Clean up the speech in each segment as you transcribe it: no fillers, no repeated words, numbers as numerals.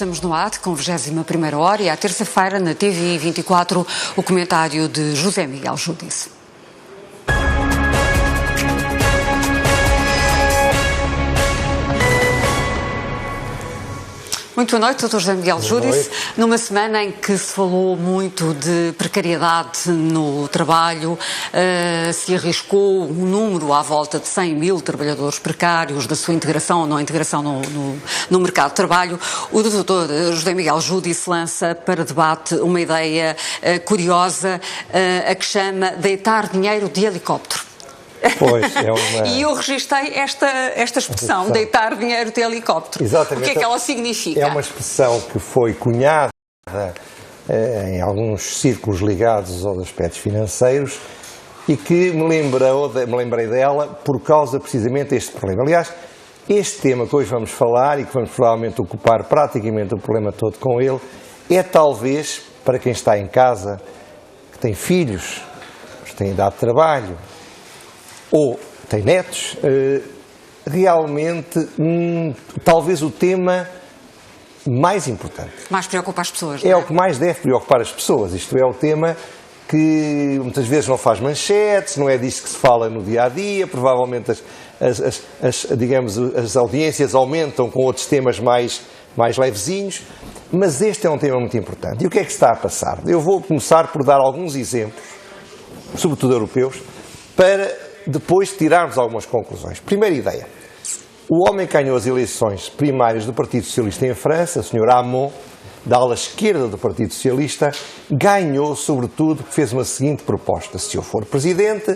estamos no ar com a 21ª hora e à terça-feira na TV 24 o comentário de José Miguel Júdice. Muito boa noite, Dr. José Miguel Júdice. Numa semana em que se falou muito de precariedade no trabalho, se arriscou um número à volta de 100 mil trabalhadores precários, da sua integração ou não integração no mercado de trabalho, o Dr. José Miguel Júdice lança para debate uma ideia curiosa, a que chama deitar dinheiro de helicóptero. Pois, é uma... E eu registrei esta expressão, deitar dinheiro de helicóptero. Exatamente. O que é que ela significa? É uma expressão que foi cunhada em alguns círculos ligados aos aspectos financeiros e que me lembrei dela por causa precisamente deste problema. Aliás, este tema que hoje vamos falar e que vamos provavelmente ocupar praticamente o problema todo com ele, é talvez, para quem está em casa, que tem filhos, que tem idade de trabalho, ou tem netos, realmente talvez o tema mais importante. Mais preocupa as pessoas, É o que mais deve preocupar as pessoas. Isto é o tema que muitas vezes não faz manchetes, não é disso que se fala no dia-a-dia, provavelmente as audiências aumentam com outros temas mais levezinhos, mas este é um tema muito importante. E o que é que se está a passar? Eu vou começar por dar alguns exemplos, sobretudo europeus, para depois tirarmos algumas conclusões. Primeira ideia. O homem que ganhou as eleições primárias do Partido Socialista em França, o Sr. Hamon, da ala esquerda do Partido Socialista, ganhou sobretudo porque fez uma seguinte proposta. Se eu for presidente,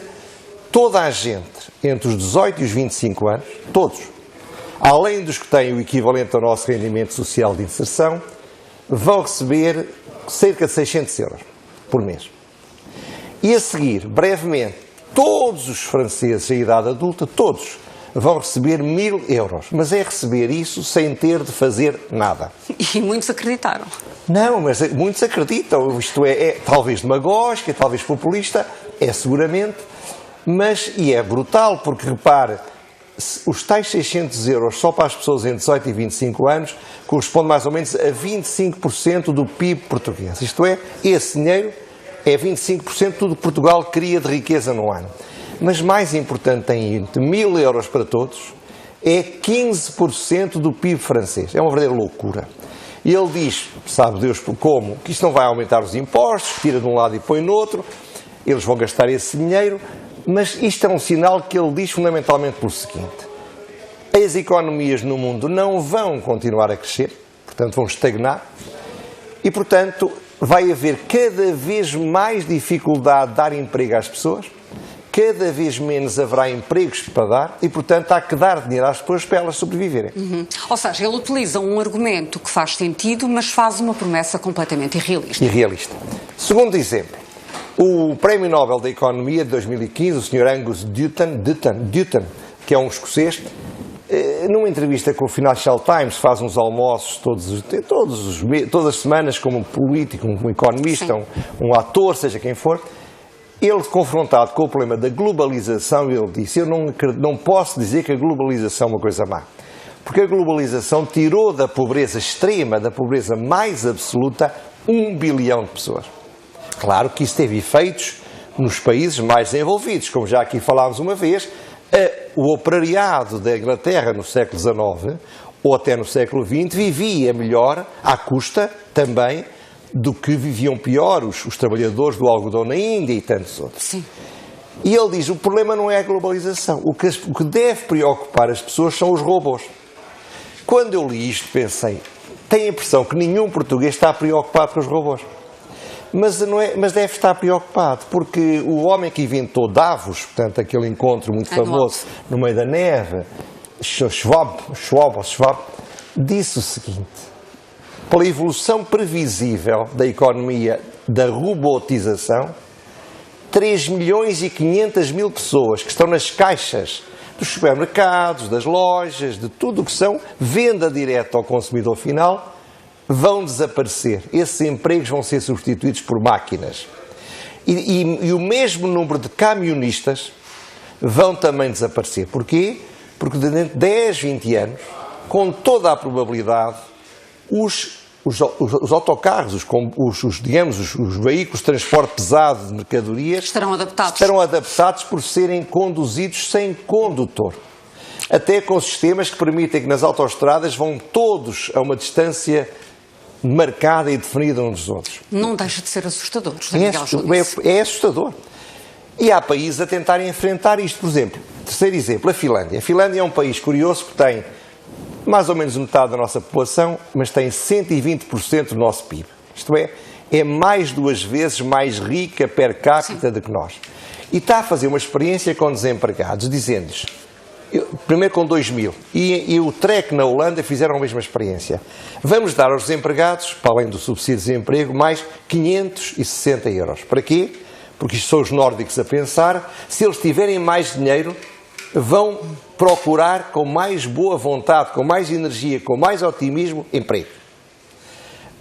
toda a gente entre os 18 e os 25 anos, todos, além dos que têm o equivalente ao nosso rendimento social de inserção, vão receber cerca de 600 euros por mês. E a seguir, brevemente, todos os franceses em idade adulta, todos, vão receber 1.000 euros. Mas é receber isso sem ter de fazer nada. E muitos acreditaram. Não, mas muitos acreditam. Isto é talvez demagógico, é talvez populista, é seguramente, mas é brutal, porque repare, os tais 600 euros só para as pessoas entre 18 e 25 anos corresponde mais ou menos a 25% do PIB português. Isto é, esse dinheiro é 25% de tudo que Portugal cria de riqueza no ano. Mas mais importante ainda, de 1.000 euros para todos, é 15% do PIB francês. É uma verdadeira loucura. E ele diz, sabe Deus como, que isto não vai aumentar os impostos, tira de um lado e põe no outro, eles vão gastar esse dinheiro, mas isto é um sinal que ele diz fundamentalmente pelo seguinte: as economias no mundo não vão continuar a crescer, portanto vão estagnar, e portanto vai haver cada vez mais dificuldade de dar emprego às pessoas, cada vez menos haverá empregos para dar e, portanto, há que dar dinheiro às pessoas para elas sobreviverem. Ou seja, ele utiliza um argumento que faz sentido, mas faz uma promessa completamente irrealista. Irrealista. Segundo exemplo, o Prémio Nobel da Economia de 2015, o Sr. Angus Deaton, que é um escocês, numa entrevista com o Financial Times, faz uns almoços todas as semanas como um político, um economista, um ator, seja quem for. Ele, confrontado com o problema da globalização, ele disse: eu não posso dizer que a globalização é uma coisa má, porque a globalização tirou da pobreza extrema, da pobreza mais absoluta, 1 bilhão de pessoas. Claro que isso teve efeitos nos países mais desenvolvidos, como já aqui falámos uma vez. O operariado da Inglaterra no século XIX, ou até no século XX, vivia melhor à custa também do que viviam pior os trabalhadores do algodão na Índia e tantos outros. Sim. E ele diz, o problema não é a globalização, o que deve preocupar as pessoas são os robôs. Quando eu li isto pensei, tenho a impressão que nenhum português está preocupado com os robôs. Mas deve estar preocupado, porque o homem que inventou Davos, portanto aquele encontro muito famoso no meio da neve, Schwab, disse o seguinte: pela evolução previsível da economia da robotização, 3.500.000 pessoas que estão nas caixas dos supermercados, das lojas, de tudo o que são venda direta ao consumidor final, vão desaparecer. Esses empregos vão ser substituídos por máquinas. E o mesmo número de camionistas vão também desaparecer. Porquê? Porque dentro de 10, 20 anos, com toda a probabilidade, os autocarros, digamos, os veículos de transporte pesado de mercadorias estarão adaptados por serem conduzidos sem condutor. Até com sistemas que permitem que nas autoestradas vão todos a uma distância marcada e definida uns dos outros. Não deixa de ser assustador. É assustador. E há países a tentarem enfrentar isto. Por exemplo, terceiro exemplo, a Finlândia. A Finlândia é um país curioso que tem mais ou menos metade da nossa população, mas tem 120% do nosso PIB. Isto é mais 2 vezes mais rica per capita do que nós. E está a fazer uma experiência com desempregados, dizendo-lhes, primeiro com 2.000, e o TREC na Holanda fizeram a mesma experiência. Vamos dar aos desempregados, para além do subsídio de desemprego, mais 560 euros. Para quê? Porque isto são os nórdicos a pensar, se eles tiverem mais dinheiro, vão procurar com mais boa vontade, com mais energia, com mais otimismo, emprego.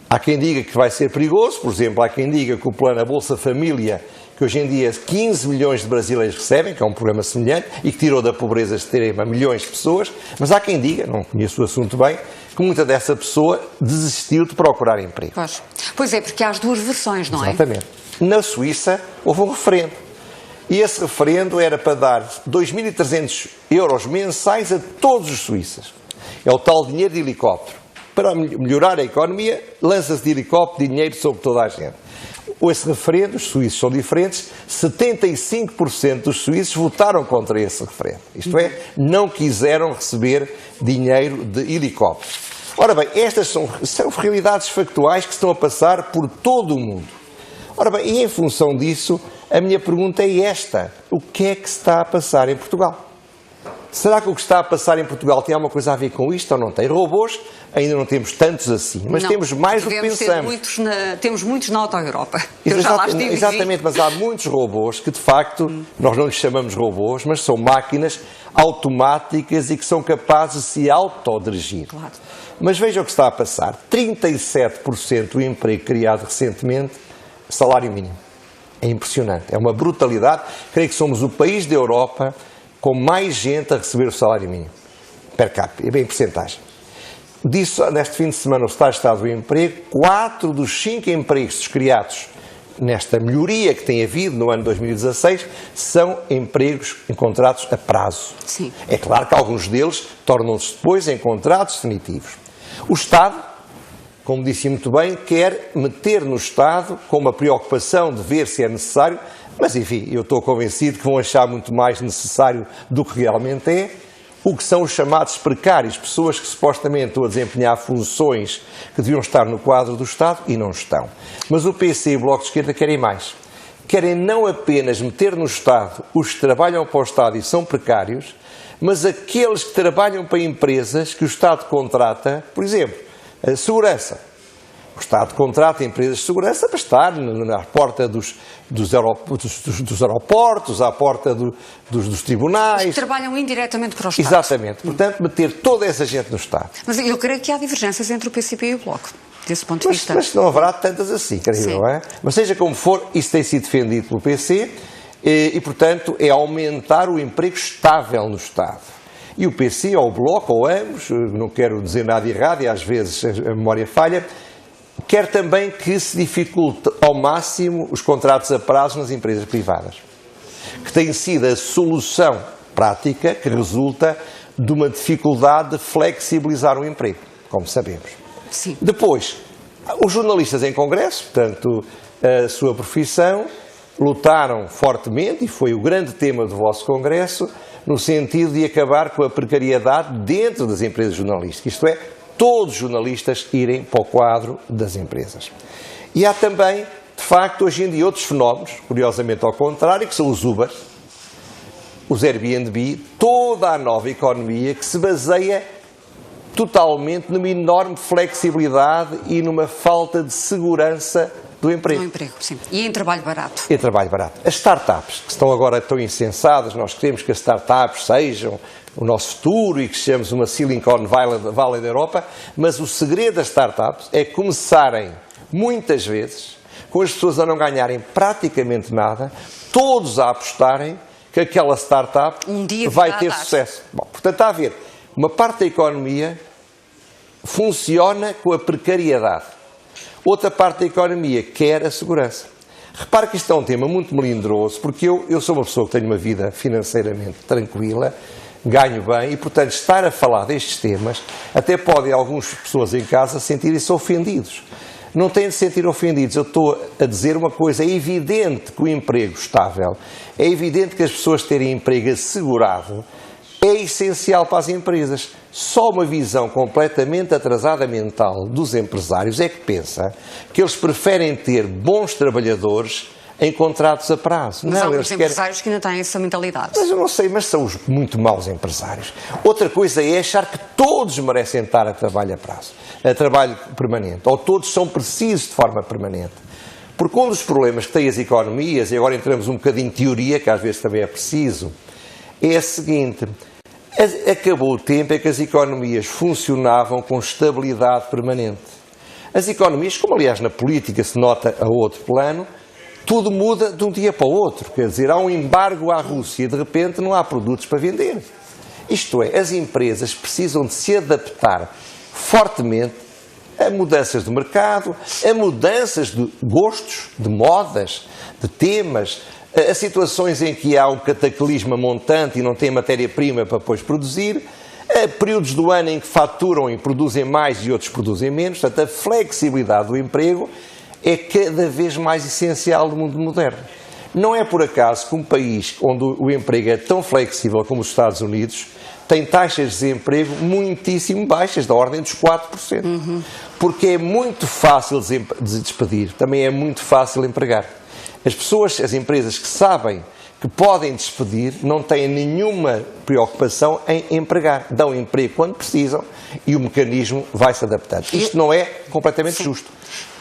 Há quem diga que vai ser perigoso, por exemplo, há quem diga que o plano da Bolsa Família, que hoje em dia 15 milhões de brasileiros recebem, que é um programa semelhante, e que tirou da pobreza extrema milhões de pessoas, mas há quem diga, não conheço o assunto bem, que muita dessa pessoa desistiu de procurar emprego. Pois é, porque há as duas versões, não é? Exatamente. Na Suíça houve um referendo. E esse referendo era para dar 2.300 euros mensais a todos os suíços. É o tal dinheiro de helicóptero. Para melhorar a economia, lança-se de helicóptero dinheiro sobre toda a gente. Esse referendo, os suíços são diferentes, 75% dos suíços votaram contra esse referendo. Isto é, não quiseram receber dinheiro de helicóptero. Ora bem, estas são realidades factuais que estão a passar por todo o mundo. Ora bem, e em função disso, a minha pergunta é esta. O que é que se está a passar em Portugal? Será que o que está a passar em Portugal tem alguma coisa a ver com isto ou não tem? Robôs, ainda não temos tantos assim, mas não, temos mais do que pensamos. Temos muitos na Auto-Europa. Exatamente, mas há muitos robôs que, de facto, nós não lhes chamamos robôs, mas são máquinas automáticas e que são capazes de se autodirigir. Claro. Mas veja o que está a passar. 37% do emprego criado recentemente, salário mínimo. É impressionante, é uma brutalidade. Creio que somos o país da Europa com mais gente a receber o salário mínimo, per capita, é bem percentagem. Disso, neste fim de semana, o Estado do Emprego, 4 dos 5 empregos criados nesta melhoria que tem havido no ano 2016 são empregos em contratos a prazo. Sim. É claro que alguns deles tornam-se depois em contratos definitivos. O Estado, como disse muito bem, quer meter no Estado com uma preocupação de ver se é necessário, mas enfim, eu estou convencido que vão achar muito mais necessário do que realmente é, o que são os chamados precários, pessoas que supostamente estão a desempenhar funções que deviam estar no quadro do Estado e não estão. Mas o PC e o Bloco de Esquerda querem mais. Querem não apenas meter no Estado os que trabalham para o Estado e são precários, mas aqueles que trabalham para empresas que o Estado contrata, por exemplo, a segurança. O Estado contrata empresas de segurança para estar na porta dos aeroportos, à porta dos tribunais. Os que trabalham indiretamente para o Estado. Exatamente. Portanto, meter toda essa gente no Estado. Mas eu creio que há divergências entre o PCP e o Bloco, desse ponto de vista. Mas não haverá tantas assim, creio, não é? Mas seja como for, isso tem sido defendido pelo PC e, portanto, é aumentar o emprego estável no Estado. E o PC, ou o Bloco, ou ambos, não quero dizer nada errado e às vezes a memória falha, quer também que se dificulte ao máximo os contratos a prazo nas empresas privadas, que tem sido a solução prática que resulta de uma dificuldade de flexibilizar o emprego, como sabemos. Sim. Depois, os jornalistas em congresso, portanto, a sua profissão, lutaram fortemente, e foi o grande tema do vosso congresso, no sentido de acabar com a precariedade dentro das empresas jornalísticas, isto é, todos os jornalistas irem para o quadro das empresas. E há também, de facto, hoje em dia outros fenómenos, curiosamente ao contrário, que são os Uber, os Airbnb, toda a nova economia que se baseia totalmente numa enorme flexibilidade e numa falta de segurança do emprego. Do emprego, sim. E em trabalho barato. Em trabalho barato. As startups, que estão agora tão insensadas, nós queremos que as startups sejam o nosso futuro e que sejamos uma Silicon Valley da Europa, mas o segredo das startups é começarem, muitas vezes, com as pessoas a não ganharem praticamente nada, todos a apostarem que aquela startup vai ter sucesso. Bom, portanto, está a haver uma parte da economia funciona com a precariedade. Outra parte da economia quer a segurança. Repare que isto é um tema muito melindroso, porque eu sou uma pessoa que tenho uma vida financeiramente tranquila, ganho bem e, portanto, estar a falar destes temas até podem algumas pessoas em casa sentirem-se ofendidos. Não têm de se sentir ofendidos. Eu estou a dizer uma coisa. É evidente que o emprego estável, é evidente que as pessoas terem emprego assegurado é essencial para as empresas. Só uma visão completamente atrasada mental dos empresários é que pensa que eles preferem ter bons trabalhadores em contratos a prazo. Mas há alguns empresários que ainda têm essa mentalidade. Mas eu não sei, mas são os muito maus empresários. Outra coisa é achar que todos merecem estar a trabalho a prazo, a trabalho permanente, ou todos são precisos de forma permanente. Porque um dos problemas que têm as economias, e agora entramos um bocadinho em teoria, que às vezes também é preciso, é a seguinte: acabou o tempo em que as economias funcionavam com estabilidade permanente. As economias, como aliás na política se nota a outro plano, tudo muda de um dia para o outro. Quer dizer, há um embargo à Rússia e de repente não há produtos para vender. Isto é, as empresas precisam de se adaptar fortemente a mudanças do mercado, a mudanças de gostos, de modas, de temas, a situações em que há um cataclisma montante e não tem matéria-prima para depois produzir, a períodos do ano em que faturam e produzem mais e outros produzem menos. Portanto, a flexibilidade do emprego é cada vez mais essencial no mundo moderno. Não é por acaso que um país onde o emprego é tão flexível como os Estados Unidos tem taxas de desemprego muitíssimo baixas, da ordem dos 4%. Porque é muito fácil despedir, também é muito fácil empregar. As pessoas, as empresas que sabem que podem despedir, não têm nenhuma preocupação em empregar. Dão emprego quando precisam e o mecanismo vai se adaptando. Isto não é completamente justo.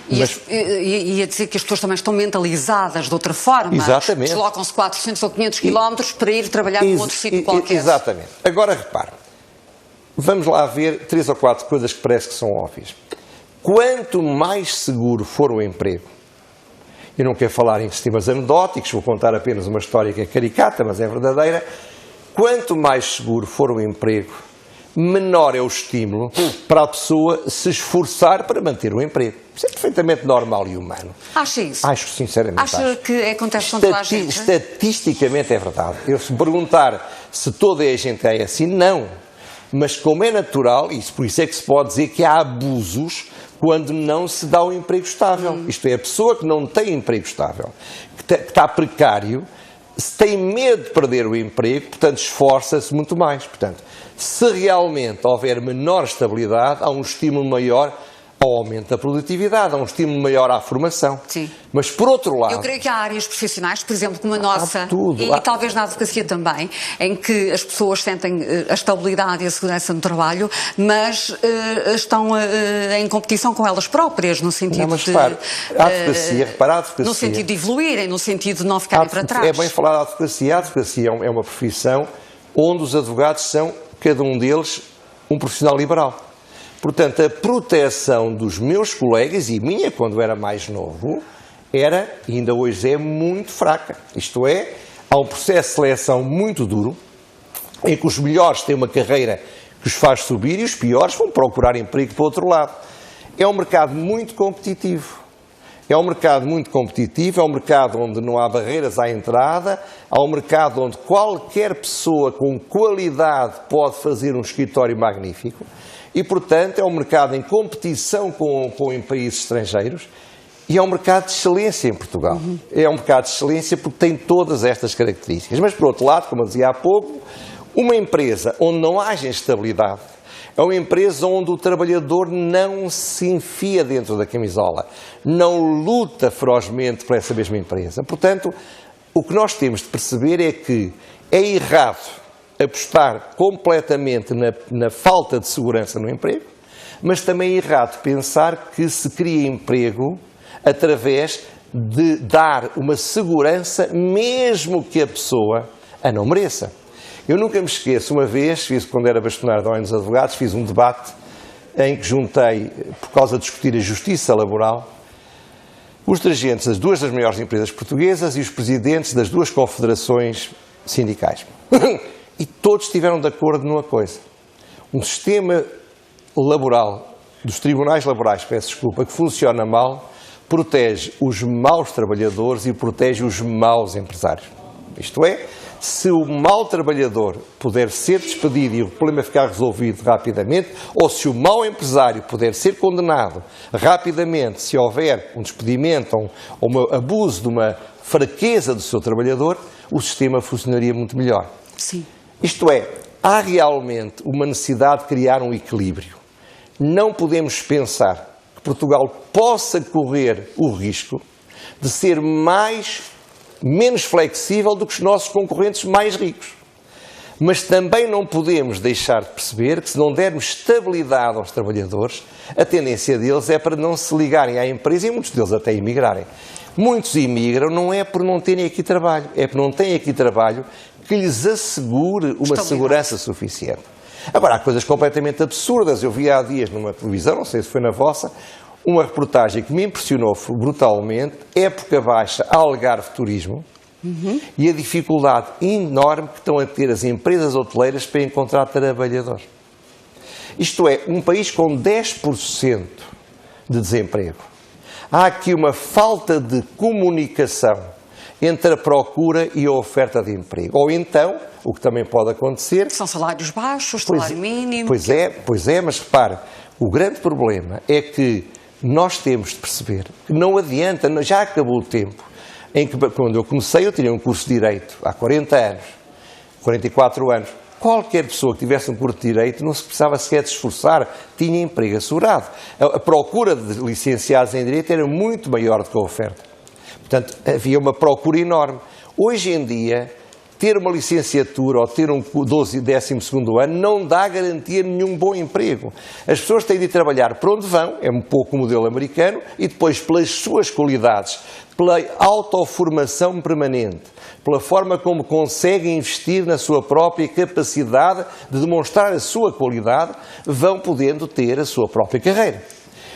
Mas ia dizer que as pessoas também estão mentalizadas de outra forma. Exatamente. Deslocam-se 400 ou 500 quilómetros para ir trabalhar num outro sítio qualquer. Exatamente. Agora repare, vamos lá ver 3 ou 4 coisas que parece que são óbvias. Quanto mais seguro for o emprego, eu não quero falar em sistemas anedóticos, vou contar apenas uma história que é caricata, mas é verdadeira. Quanto mais seguro for o emprego, menor é o estímulo para a pessoa se esforçar para manter o emprego. Isso é perfeitamente normal e humano. Acha isso? Acho, sinceramente. Acha que acontece com toda a gente? Estatisticamente é verdade. Eu, se me perguntar se toda a gente é assim, não. Mas como é natural, e por isso é que se pode dizer que há abusos quando não se dá um emprego estável. Isto é, a pessoa que não tem emprego estável, que está precário, se tem medo de perder o emprego, portanto esforça-se muito mais. Portanto, se realmente houver menor estabilidade, há um estímulo maior ao aumento da produtividade, há um estímulo maior à formação. Sim. Mas, por outro lado... Eu creio que há áreas profissionais, por exemplo, como a nossa, tudo, e talvez na advocacia também, em que as pessoas sentem a estabilidade e a segurança no trabalho, mas estão em competição com elas próprias, no sentido não, mas, repare, a advocacia... No sentido de evoluírem, no sentido de não ficarem para trás. É bem falar da advocacia. A advocacia é uma profissão onde os advogados são, cada um deles, um profissional liberal. Portanto, a proteção dos meus colegas e minha, quando era mais novo, era, e ainda hoje é, muito fraca. Isto é, há um processo de seleção muito duro, em que os melhores têm uma carreira que os faz subir e os piores vão procurar emprego para o outro lado. É um mercado muito competitivo. É um mercado muito competitivo, é um mercado onde não há barreiras à entrada, há um mercado onde qualquer pessoa com qualidade pode fazer um escritório magnífico. E, portanto, é um mercado em competição com países estrangeiros e é um mercado de excelência em Portugal. É um mercado de excelência porque tem todas estas características. Mas, por outro lado, como eu dizia há pouco, uma empresa onde não haja estabilidade é uma empresa onde o trabalhador não se enfia dentro da camisola, não luta ferozmente por essa mesma empresa. Portanto, o que nós temos de perceber é que é errado apostar completamente na falta de segurança no emprego, mas também é errado pensar que se cria emprego através de dar uma segurança mesmo que a pessoa a não mereça. Eu nunca me esqueço, uma vez, quando era bastonário da Ordem dos Advogados, fiz um debate em que juntei, por causa de discutir a justiça laboral, os dirigentes das 2 das maiores empresas portuguesas e os presidentes das 2 confederações sindicais. E todos estiveram de acordo numa coisa. Um sistema laboral dos tribunais laborais, peço desculpa, que funciona mal, protege os maus trabalhadores e protege os maus empresários. Isto é, se o mau trabalhador puder ser despedido e o problema ficar resolvido rapidamente, ou se o mau empresário puder ser condenado rapidamente, se houver um despedimento ou um abuso de uma fraqueza do seu trabalhador, o sistema funcionaria muito melhor. Sim. Isto é, há realmente uma necessidade de criar um equilíbrio. Não podemos pensar que Portugal possa correr o risco de ser menos flexível do que os nossos concorrentes mais ricos. Mas também não podemos deixar de perceber que, se não dermos estabilidade aos trabalhadores, a tendência deles é para não se ligarem à empresa e muitos deles até emigrarem. Muitos imigram não é por não terem aqui trabalho, é por não terem aqui trabalho que lhes assegure uma segurança suficiente. Agora, há coisas completamente absurdas. Eu vi há dias numa televisão, não sei se foi na vossa, uma reportagem que me impressionou brutalmente, época baixa, Algarve Turismo, e a dificuldade enorme que estão a ter as empresas hoteleiras para encontrar trabalhadores. Isto é, um país com 10% de desemprego. Há aqui uma falta de comunicação entre a procura e a oferta de emprego. Ou então, o que também pode acontecer... São salários baixos, salário mínimo... Pois é, mas repare, o grande problema é que nós temos de perceber que não adianta, já acabou o tempo em que, quando eu comecei, eu tinha um curso de Direito há 40 anos, 44 anos. Qualquer pessoa que tivesse um curso de Direito não se precisava sequer de esforçar, tinha emprego assegurado. A procura de licenciados em Direito era muito maior do que a oferta. Portanto, havia uma procura enorme. Hoje em dia, ter uma licenciatura ou ter um 12º ano não dá garantia de nenhum bom emprego. As pessoas têm de trabalhar por onde vão, é um pouco o modelo americano, e depois pelas suas qualidades, pela autoformação permanente, pela forma como conseguem investir na sua própria capacidade de demonstrar a sua qualidade, vão podendo ter a sua própria carreira.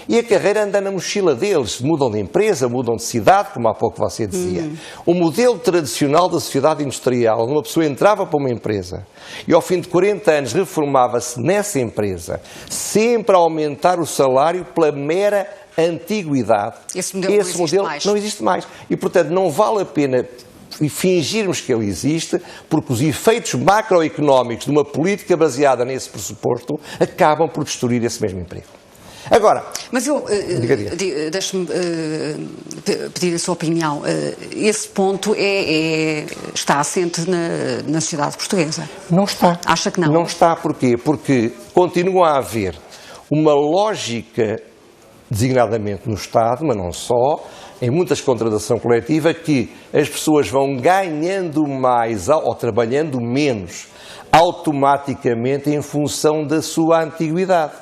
E a carreira anda na mochila deles, mudam de empresa, mudam de cidade, como há pouco você dizia. O modelo tradicional da sociedade industrial, uma pessoa entrava para uma empresa e ao fim de 40 anos reformava-se nessa empresa, sempre a aumentar o salário pela mera antiguidade. Esse modelo não existe mais. E, portanto, não vale a pena fingirmos que ele existe, porque os efeitos macroeconómicos de uma política baseada nesse pressuposto acabam por destruir esse mesmo emprego. Agora, mas deixe-me pedir a sua opinião. Esse ponto está assente na sociedade portuguesa? Não está. Acha que não? Não está. Porquê? Porque continua a haver uma lógica, designadamente no Estado, mas não só, em muitas contratação coletiva, que as pessoas vão ganhando mais ou trabalhando menos automaticamente em função da sua antiguidade.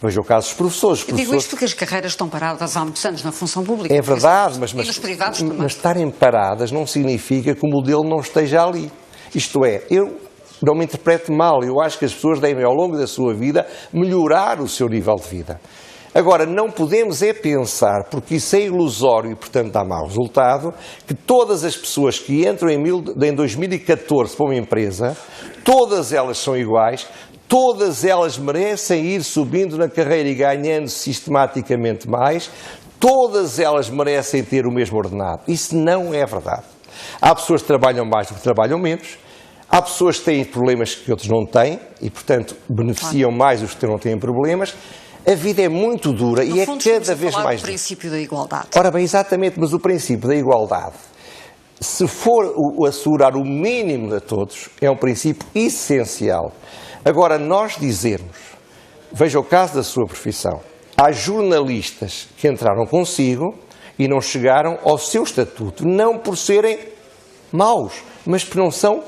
Veja o caso dos professores. Eu digo isto porque as carreiras estão paradas há muitos anos na função pública. É verdade, mas estarem paradas não significa que o modelo não esteja ali. Isto é, eu não me interpreto mal, eu acho que as pessoas devem, ao longo da sua vida, melhorar o seu nível de vida. Agora, não podemos pensar, porque isso é ilusório e, portanto, dá mau resultado, que todas as pessoas que entram em 2014 para uma empresa, todas elas são iguais, todas elas merecem ir subindo na carreira e ganhando sistematicamente mais, todas elas merecem ter o mesmo ordenado. Isso não é verdade. Há pessoas que trabalham mais do que trabalham menos, há pessoas que têm problemas que outros não têm e, portanto, beneficiam mais os que não têm problemas. A vida é muito dura e é cada vez mais dura. O princípio da igualdade. Ora bem, exatamente, mas o princípio da igualdade, se for assegurar o mínimo de todos, é um princípio essencial. Agora, nós dizermos, veja o caso da sua profissão, há jornalistas que entraram consigo e não chegaram ao seu estatuto, não por serem maus, mas porque não são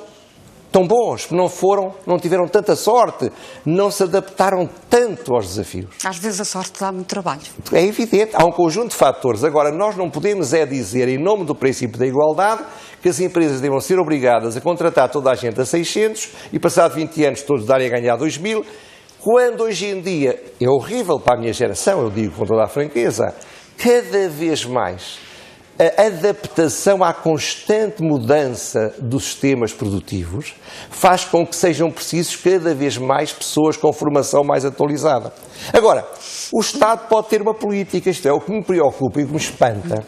tão bons, porque não tiveram tanta sorte, não se adaptaram tanto aos desafios. Às vezes a sorte dá muito trabalho. É evidente, há um conjunto de fatores. Agora, nós não podemos dizer, em nome do princípio da igualdade, que as empresas devam ser obrigadas a contratar toda a gente a 600 e, passado 20 anos, todos darem a ganhar 2.000, quando hoje em dia é horrível para a minha geração, eu digo com toda a franqueza, cada vez mais a adaptação à constante mudança dos sistemas produtivos faz com que sejam precisos cada vez mais pessoas com formação mais atualizada. Agora, o Estado pode ter uma política, isto é, o que me preocupa e o que me espanta,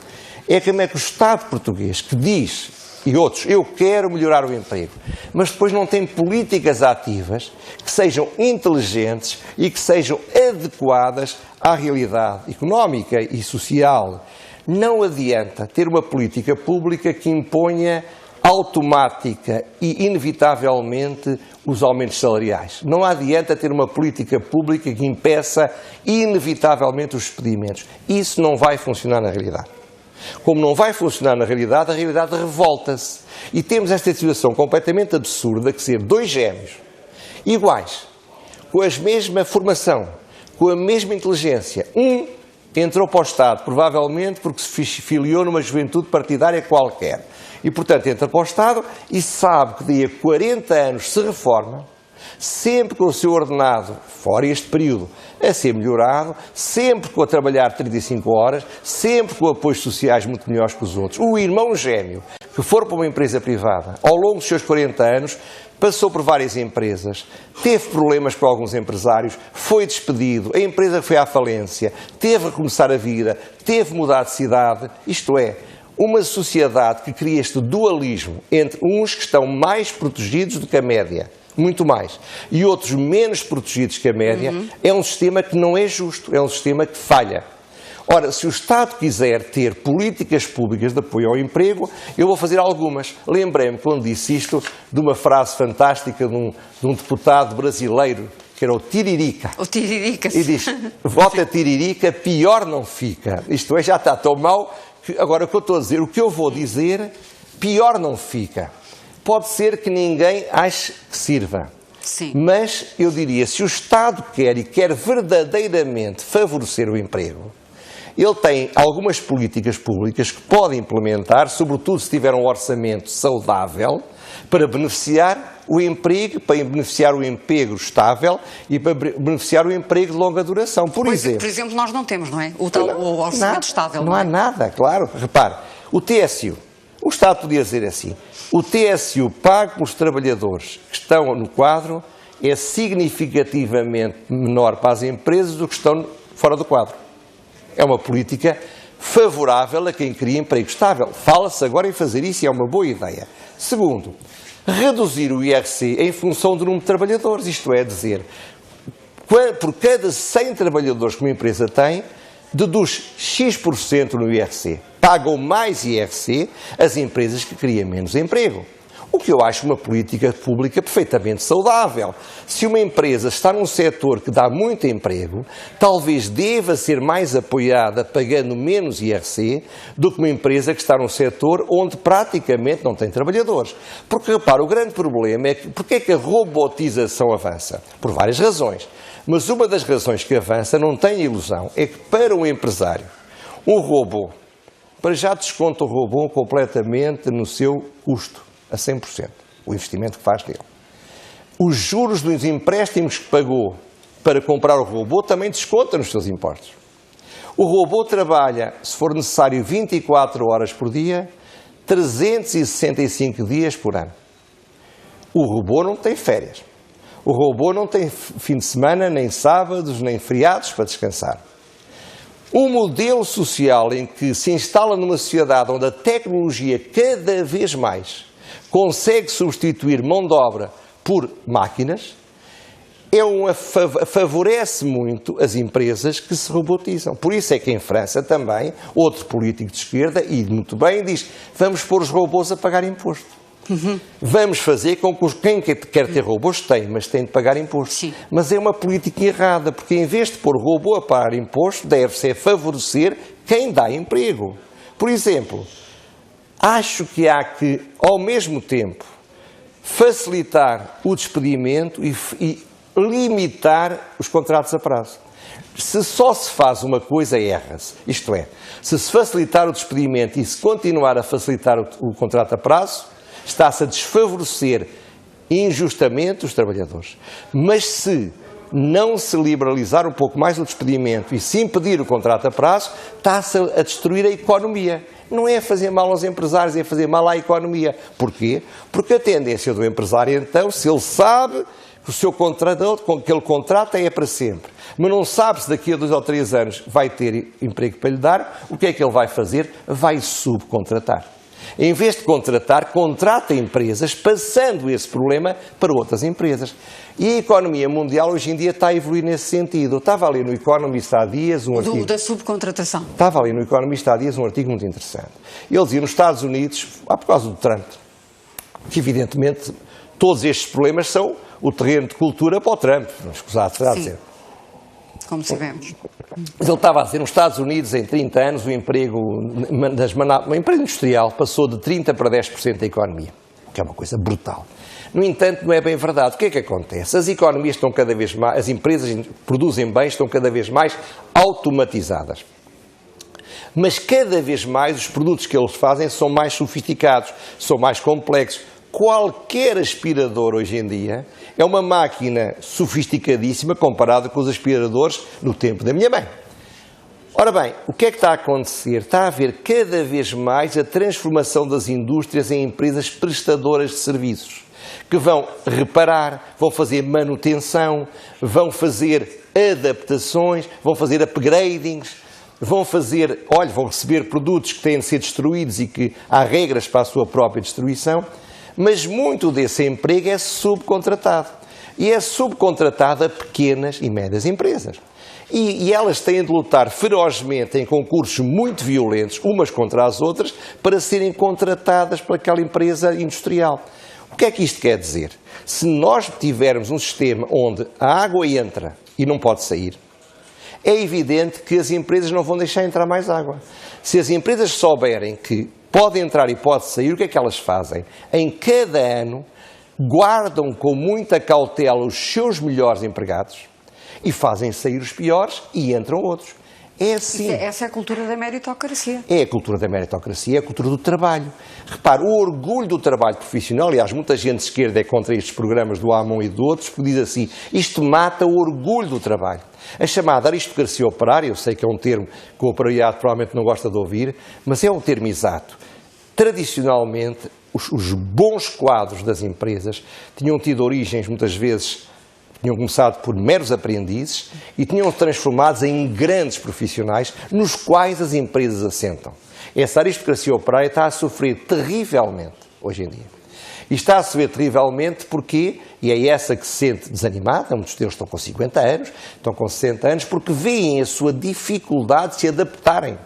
é como é que o Estado português, que diz, e outros, eu quero melhorar o emprego, mas depois não tem políticas ativas que sejam inteligentes e que sejam adequadas à realidade económica e social. Não adianta ter uma política pública que imponha automática e inevitavelmente os aumentos salariais. Não adianta ter uma política pública que impeça inevitavelmente os despedimentos. Isso não vai funcionar na realidade. Como não vai funcionar na realidade, a realidade revolta-se. E temos esta situação completamente absurda que ser dois gêmeos iguais, com a mesma formação, com a mesma inteligência, entrou para o Estado, provavelmente porque se filiou numa juventude partidária qualquer. E, portanto, entra para o Estado e sabe que daí a 40 anos se reforma, sempre com o seu ordenado, fora este período, a ser melhorado, sempre com a trabalhar 35 horas, sempre com apoios sociais muito melhores que os outros. O irmão gêmeo, que for para uma empresa privada, ao longo dos seus 40 anos, passou por várias empresas, teve problemas com alguns empresários, foi despedido, a empresa foi à falência, teve a recomeçar a vida, teve mudar de cidade, isto é, uma sociedade que cria este dualismo entre uns que estão mais protegidos do que a média, muito mais, e outros menos protegidos que a média, é um sistema que não é justo, é um sistema que falha. Ora, se o Estado quiser ter políticas públicas de apoio ao emprego, eu vou fazer algumas. Lembrei-me, quando disse isto, de uma frase fantástica de um deputado brasileiro, que era o Tiririca. O Tiririca. E diz, vota Tiririca, pior não fica. Isto é, já está tão mal, que agora o que eu estou a dizer, o que eu vou dizer, pior não fica. Pode ser que ninguém ache que sirva. Sim. Mas, eu diria, se o Estado quer e quer verdadeiramente favorecer o emprego, ele tem algumas políticas públicas que pode implementar, sobretudo se tiver um orçamento saudável, para beneficiar o emprego, para beneficiar o emprego estável e para beneficiar o emprego de longa duração. Por exemplo, nós não temos, não é? O orçamento estável. Não há nada, claro. Repare, o TSU, o Estado podia dizer assim, o TSU pago pelos trabalhadores que estão no quadro é significativamente menor para as empresas do que estão fora do quadro. É uma política favorável a quem cria emprego estável. Fala-se agora em fazer isso e é uma boa ideia. Segundo, reduzir o IRC em função do número de trabalhadores. Isto é dizer, por cada 100 trabalhadores que uma empresa tem, deduz X% no IRC. Pagam mais IRC as empresas que criam menos emprego. O que eu acho uma política pública perfeitamente saudável. Se uma empresa está num setor que dá muito emprego, talvez deva ser mais apoiada pagando menos IRC do que uma empresa que está num setor onde praticamente não tem trabalhadores. Porque, repara, o grande problema é que, porque é que a robotização avança? Por várias razões. Mas uma das razões que avança, não tem ilusão, é que para um empresário, um robô, para já desconta o robô completamente no seu custo. A 100%, o investimento que faz nele. Os juros dos empréstimos que pagou para comprar o robô também desconta nos seus impostos. O robô trabalha, se for necessário, 24 horas por dia, 365 dias por ano. O robô não tem férias. O robô não tem fim de semana, nem sábados, nem feriados para descansar. Um modelo social em que se instala numa sociedade onde a tecnologia cada vez mais consegue substituir mão de obra por máquinas, favorece muito as empresas que se robotizam. Por isso é que em França também, outro político de esquerda, e muito bem, diz, vamos pôr os robôs a pagar imposto. Vamos fazer com que quem quer ter robôs tem, mas tem de pagar imposto. Sim. Mas é uma política errada, porque em vez de pôr robô a pagar imposto, deve-se favorecer quem dá emprego. Por exemplo, acho que há que, ao mesmo tempo, facilitar o despedimento e limitar os contratos a prazo. Se só se faz uma coisa, erra-se. Isto é, se facilitar o despedimento e se continuar a facilitar o contrato a prazo, está-se a desfavorecer injustamente os trabalhadores. Mas se não se liberalizar um pouco mais o despedimento e se impedir o contrato a prazo, está-se a destruir a economia. Não é fazer mal aos empresários, é fazer mal à economia. Porquê? Porque a tendência do empresário, então, se ele sabe que o seu contrato, com aquele contrato é para sempre, mas não sabe se daqui a 2 ou 3 anos vai ter emprego para lhe dar, o que é que ele vai fazer? Vai subcontratar. Em vez de contratar, contrata empresas, passando esse problema para outras empresas. E a economia mundial hoje em dia está a evoluir nesse sentido. Eu estava ali no Economist há dias um artigo... Da subcontratação. Estava ali no Economist há dias um artigo muito interessante. Ele dizia, nos Estados Unidos, por causa do Trump, que evidentemente todos estes problemas são o terreno de cultura para o Trump. Escusado, será dizer. Como sabemos. Mas ele estava a dizer, nos Estados Unidos, em 30 anos, o emprego industrial passou de 30% para 10% da economia, que é uma coisa brutal. No entanto, não é bem verdade. O que é que acontece? As economias estão cada vez mais, as empresas que produzem bens estão cada vez mais automatizadas. Mas cada vez mais os produtos que eles fazem são mais sofisticados, são mais complexos. Qualquer aspirador hoje em dia é uma máquina sofisticadíssima comparada com os aspiradores no tempo da minha mãe. Ora bem, o que é que está a acontecer? Está a haver cada vez mais a transformação das indústrias em empresas prestadoras de serviços, que vão reparar, vão fazer manutenção, vão fazer adaptações, vão fazer upgradings, vão receber produtos que têm de ser destruídos e que há regras para a sua própria destruição. Mas muito desse emprego é subcontratado. E é subcontratado a pequenas e médias empresas. E elas têm de lutar ferozmente em concursos muito violentos, umas contra as outras, para serem contratadas por aquela empresa industrial. O que é que isto quer dizer? Se nós tivermos um sistema onde a água entra e não pode sair, é evidente que as empresas não vão deixar entrar mais água. Se as empresas souberem que pode entrar e pode sair, o que é que elas fazem? Em cada ano, guardam com muita cautela os seus melhores empregados e fazem sair os piores e entram outros. É assim. Essa é a cultura da meritocracia. É a cultura da meritocracia, é a cultura do trabalho. Repare, o orgulho do trabalho profissional, aliás, muita gente de esquerda é contra estes programas do AMON e de outros, porque diz assim, isto mata o orgulho do trabalho. A chamada aristocracia operária, eu sei que é um termo que o operariado provavelmente não gosta de ouvir, mas é um termo exato. Tradicionalmente, os bons quadros das empresas tinham tido origens, muitas vezes, tinham começado por meros aprendizes e tinham transformados em grandes profissionais nos quais as empresas assentam. Essa aristocracia operária está a sofrer terrivelmente hoje em dia. E está a sofrer terrivelmente porque, e é essa que se sente desanimada, muitos deles estão com 50 anos, estão com 60 anos, porque veem a sua dificuldade de se adaptarem.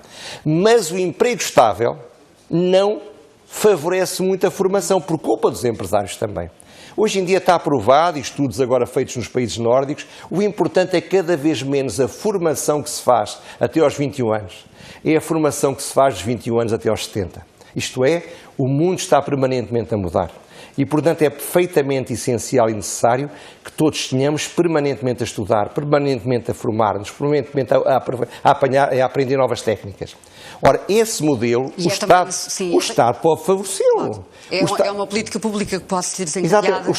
Mas o emprego estável não favorece muito a formação, por culpa dos empresários também. Hoje em dia está aprovado, e estudos agora feitos nos países nórdicos, o importante é cada vez menos a formação que se faz até aos 21 anos. É a formação que se faz dos 21 anos até aos 70. Isto é, o mundo está permanentemente a mudar. E, portanto, é perfeitamente essencial e necessário que todos tenhamos permanentemente a estudar, permanentemente a formar-nos, permanentemente a aprender novas técnicas. Ora, esse modelo, o Estado pode favorecê-lo. É uma política pública que pode ser desencadeada. Exato.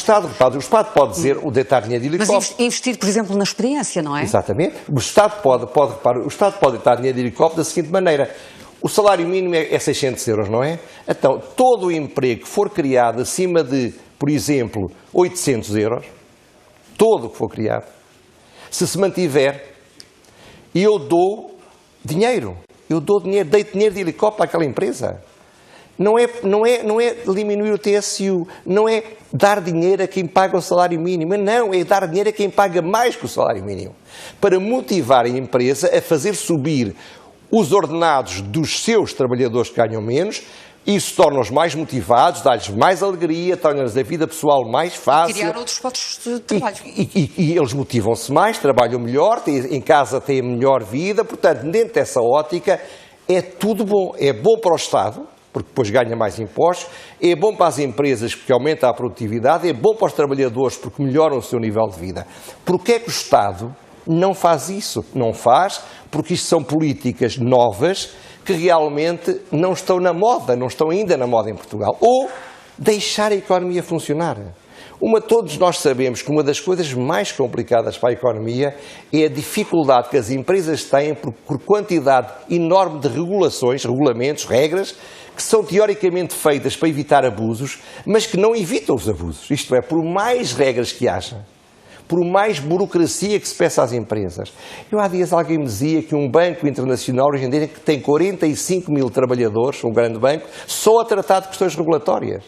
O Estado pode dizer, o deitar dinheiro de helicóptero. Mas investir, por exemplo, na experiência, não é? Exatamente. O Estado pode deitar dinheiro de helicóptero da seguinte maneira. O salário mínimo é 600 euros, não é? Então, todo o emprego que for criado acima de, por exemplo, 800 euros, todo o que for criado, se mantiver, eu dou dinheiro. Deito dinheiro de helicóptero àquela empresa. Não é diminuir o TSU, não é dar dinheiro a quem paga o salário mínimo, não, é dar dinheiro a quem paga mais que o salário mínimo. Para motivar a empresa a fazer subir os ordenados dos seus trabalhadores que ganham menos, isso torna-os mais motivados, dá-lhes mais alegria, torna-lhes a vida pessoal mais fácil. Criar outros postos de trabalho. E eles motivam-se mais, trabalham melhor, em casa têm melhor vida, portanto, dentro dessa ótica, é tudo bom. É bom para o Estado, porque depois ganha mais impostos, é bom para as empresas, porque aumenta a produtividade, é bom para os trabalhadores, porque melhoram o seu nível de vida. Porquê é que o Estado não faz isso? Não faz, porque isto são políticas novas que realmente não estão na moda, não estão ainda na moda em Portugal. Ou deixar a economia funcionar. Todos nós sabemos que uma das coisas mais complicadas para a economia é a dificuldade que as empresas têm por quantidade enorme de regulações, regulamentos, regras, que são teoricamente feitas para evitar abusos, mas que não evitam os abusos. Isto é, por mais regras que haja, por mais burocracia que se peça às empresas. Há dias alguém me dizia que um banco internacional, hoje em dia, que tem 45 mil trabalhadores, um grande banco, só a tratar de questões regulatórias.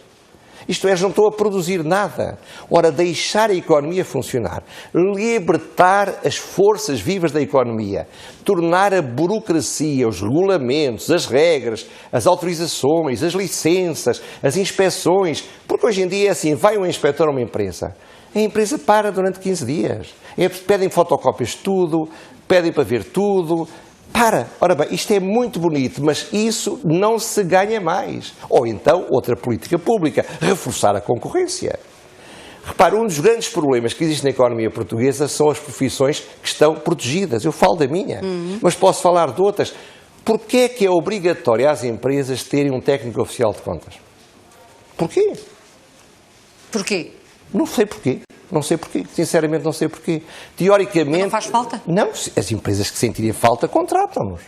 Isto é, não estão a produzir nada. Ora, deixar a economia funcionar, libertar as forças vivas da economia, tornar a burocracia, os regulamentos, as regras, as autorizações, as licenças, as inspeções, porque hoje em dia é assim, vai um inspetor a uma empresa, a empresa para durante 15 dias, pedem fotocópias de tudo, pedem para ver tudo. Para! Ora bem, isto é muito bonito, mas isso não se ganha mais. Ou então, outra política pública, reforçar a concorrência. Repare, um dos grandes problemas que existe na economia portuguesa são as profissões que estão protegidas. Eu falo da minha, mas posso falar de outras. Porquê é que é obrigatório às empresas terem um técnico oficial de contas? Porquê? Porquê? Não sei porquê. Não sei porquê. Sinceramente não sei porquê. Teoricamente... Não faz falta? Não. As empresas que sentirem falta contratam-nos.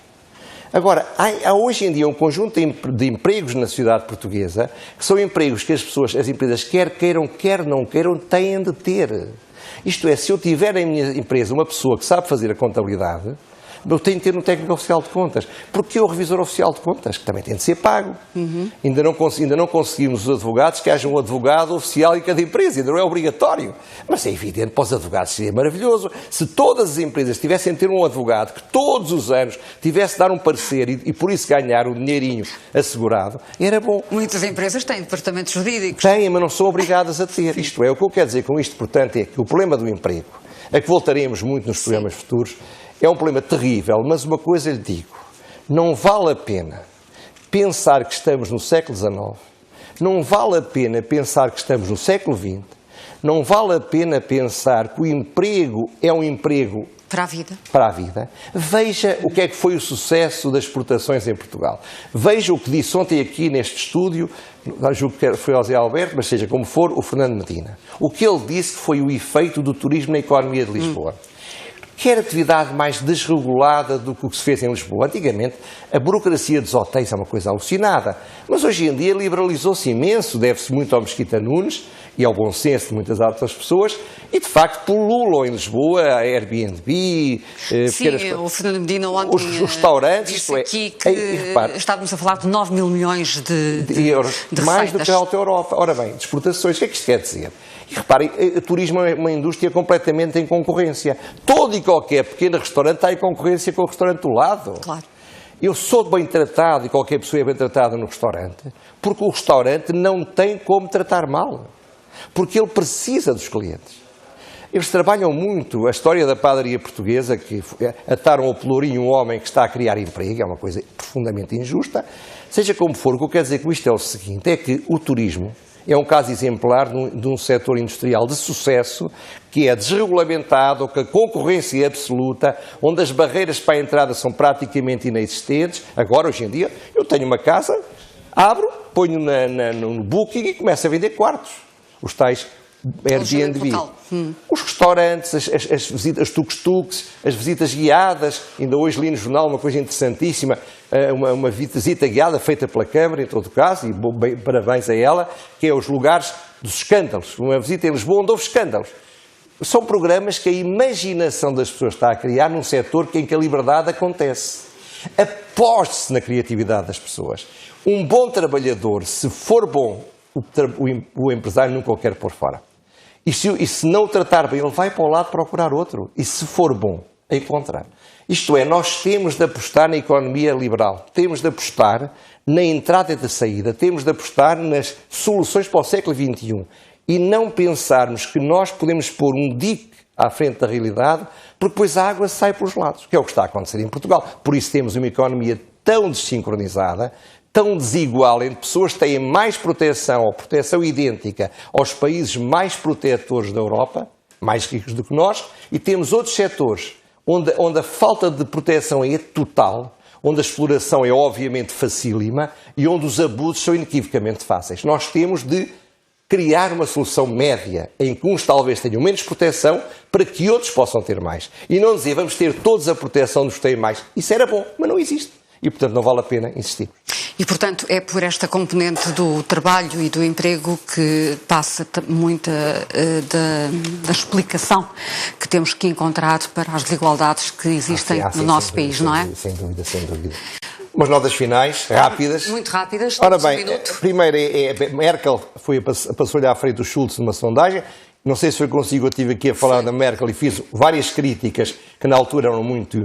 Agora, há hoje em dia um conjunto de empregos na sociedade portuguesa que são empregos que as empresas quer queiram, quer não queiram, têm de ter. Isto é, se eu tiver em minha empresa uma pessoa que sabe fazer a contabilidade, eu tenho de ter um técnico oficial de contas. Porque o revisor oficial de contas, que também tem de ser pago. Ainda não conseguimos os advogados que haja um advogado oficial em cada empresa, ainda não é obrigatório. Mas é evidente, para os advogados seria maravilhoso. Se todas as empresas tivessem de ter um advogado que todos os anos tivesse de dar um parecer e por isso ganhar um dinheirinho assegurado, era bom. Muitas empresas têm departamentos jurídicos. Têm, mas não são obrigadas a ter. Isto é, o que eu quero dizer com isto, portanto, é que o problema do emprego, a que voltaremos muito nos programas futuros, é um problema terrível, mas uma coisa lhe digo, não vale a pena pensar que estamos no século XIX, não vale a pena pensar que estamos no século XX, não vale a pena pensar que o emprego é um emprego para a vida. Para a vida. Veja o que é que foi o sucesso das exportações em Portugal. Veja o que disse ontem aqui neste estúdio, julgo que foi o José Alberto, mas seja como for, o Fernando Medina. O que ele disse que foi o efeito do turismo na economia de Lisboa. Quer atividade mais desregulada do que o que se fez em Lisboa. Antigamente, a burocracia dos hotéis é uma coisa alucinada, mas hoje em dia liberalizou-se imenso, deve-se muito ao Mesquita Nunes e ao bom senso de muitas outras pessoas, e de facto pululam em Lisboa a Airbnb, o Fernando Medina ontem os restaurantes, disse aqui que estávamos a falar de 9 mil milhões de euros, de mais do que a Alta Europa. Ora bem, de exportações, o que é que isto quer dizer? E reparem, o turismo é uma indústria completamente em concorrência. Todo e qualquer pequeno restaurante está em concorrência com o restaurante do lado. Claro. Eu sou bem tratado e qualquer pessoa é bem tratada no restaurante, porque o restaurante não tem como tratar mal. Porque ele precisa dos clientes. Eles trabalham muito. A história da padaria portuguesa, que ataram ao pelourinho um homem que está a criar emprego, é uma coisa profundamente injusta. Seja como for, o que eu quero dizer com isto é o seguinte, é que o turismo é um caso exemplar de um setor industrial de sucesso que é desregulamentado, que a concorrência é absoluta, onde as barreiras para a entrada são praticamente inexistentes. Agora, hoje em dia, eu tenho uma casa, abro, ponho no Booking e começo a vender quartos. Os tais Airbnb. Os restaurantes, as visitas, as tuk-tuks, as visitas guiadas. Ainda hoje li no jornal uma coisa interessantíssima, uma visita guiada feita pela Câmara, em todo caso, e parabéns a ela, que é os lugares dos escândalos. Uma visita em Lisboa onde houve escândalos. São programas que a imaginação das pessoas está a criar num setor em que a liberdade acontece. Aposte-se na criatividade das pessoas. Um bom trabalhador, se for bom, o empresário nunca o quer pôr fora. E se não o tratar bem, ele vai para o lado procurar outro. E se for bom, a encontrar. Isto é, nós temos de apostar na economia liberal. Temos de apostar na entrada e da saída. Temos de apostar nas soluções para o século XXI. E não pensarmos que nós podemos pôr um dique à frente da realidade, porque depois a água sai pelos lados, que é o que está a acontecer em Portugal. Por isso temos uma economia tão desincronizada, tão desigual, entre pessoas que têm mais proteção ou proteção idêntica aos países mais protetores da Europa, mais ricos do que nós, e temos outros setores onde a falta de proteção é total, onde a exploração é obviamente facílima e onde os abusos são inequivocamente fáceis. Nós temos de criar uma solução média, em que uns talvez tenham menos proteção, para que outros possam ter mais. E não dizer, vamos ter todos a proteção dos que têm mais. Isso era bom, mas não existe. E, portanto, não vale a pena insistir. E, portanto, é por esta componente do trabalho e do emprego que passa muita da explicação que temos que encontrar para as desigualdades que existem no nosso país, não é? Sem dúvida, sem dúvida. Umas notas finais, rápidas. Muito rápidas. Ora bem, primeiro, Merkel passou-lhe à frente do Schulz numa sondagem. Não sei se foi consigo, eu estive aqui a falar da Merkel e fiz várias críticas que na altura eram muito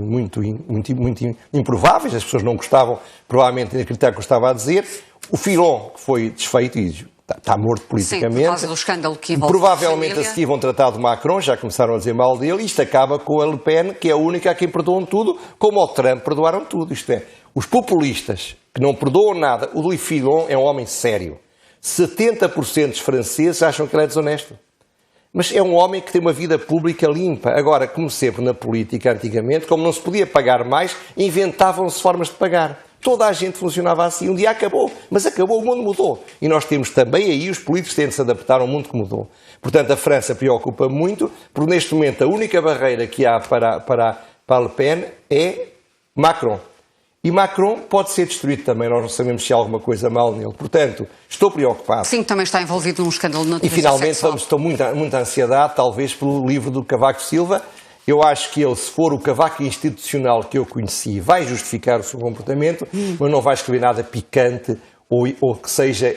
improváveis, as pessoas não gostavam, provavelmente, de acreditar que eu estava a dizer. O Fillon, que foi desfeito e está morto politicamente. Sim, por causa do escândalo que envolve provavelmente a seguir vão tratar de Macron, já começaram a dizer mal dele, e isto acaba com a Le Pen, que é a única a quem perdoam tudo, como o Trump perdoaram tudo. Isto é, os populistas que não perdoam nada, o Louis Fillon é um homem sério. 70% dos franceses acham que ele é desonesto. Mas é um homem que tem uma vida pública limpa. Agora, como sempre na política antigamente, como não se podia pagar mais, inventavam-se formas de pagar. Toda a gente funcionava assim. Um dia acabou, mas acabou, o mundo mudou. E nós temos também aí, os políticos têm de se adaptar ao mundo que mudou. Portanto, a França preocupa muito, porque neste momento a única barreira que há para Le Pen é Macron. E Macron pode ser destruído também, nós não sabemos se há alguma coisa mal nele. Portanto, estou preocupado. Sim, também está envolvido num escândalo na E finalmente estou muita ansiedade, talvez pelo livro do Cavaco Silva. Eu acho que ele, se for o Cavaco institucional que eu conheci, vai justificar o seu comportamento, mas não vai escrever nada picante ou que seja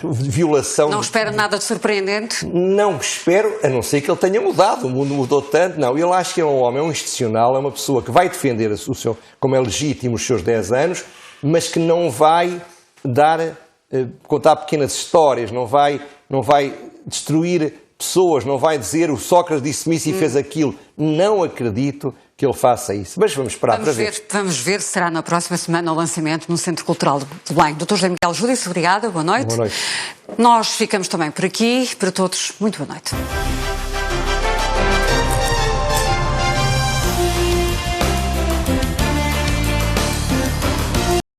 violação... Não espera nada de surpreendente? Não espero, a não ser que ele tenha mudado, o mundo mudou tanto. Não, ele acho que é um homem, é um institucional, é uma pessoa que vai defender o seu, como é legítimo, os seus 10 anos, mas que não vai contar pequenas histórias, não vai destruir pessoas, não vai dizer o Sócrates disse-me isso e fez aquilo. Não acredito que ele faça isso. Mas vamos esperar para ver. Vamos ver se será na próxima semana o lançamento no Centro Cultural de Belém. Dr. José Miguel Júdice, obrigada, boa noite. Boa noite. Nós ficamos também por aqui. Para todos, muito boa noite.